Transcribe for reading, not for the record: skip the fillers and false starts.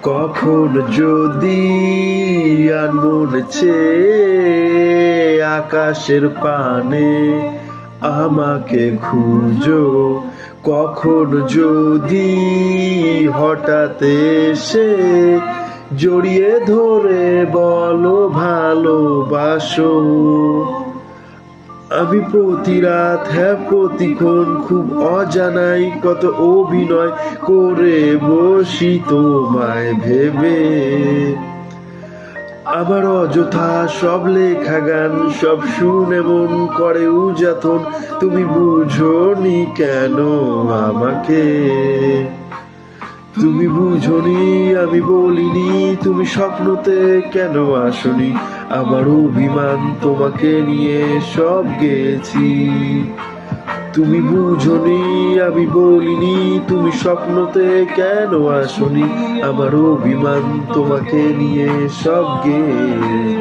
কখন যদি আর মনে চেয়ে আকাশের পানে আমাকে খুঁজো, কখন যদি হঠাৎ এসে জড়িয়ে ধরে বলো ভালোবাসো। আমি প্রতি রাত প্রতিক্ষণ খুব অজানাই কত অভিনয় করে বসি তোমায় ভেবে। আমার অযথা সব লেখা গান সব শুনে মন করে উজাতন, তুমি বুঝোনি কেন আমাকে? তুমি বুঝোনি আমি বলিনি, তুমি স্বপ্নতে কেন আসনি? আমার অভিমান তোমাকে নিয়ে সব গেছি। তুমি বুঝোনি আমি বলিনি, তুমি স্বপ্নতে কেন আসনি? আমার অভিমান তোমাকে নিয়ে সব গেছি।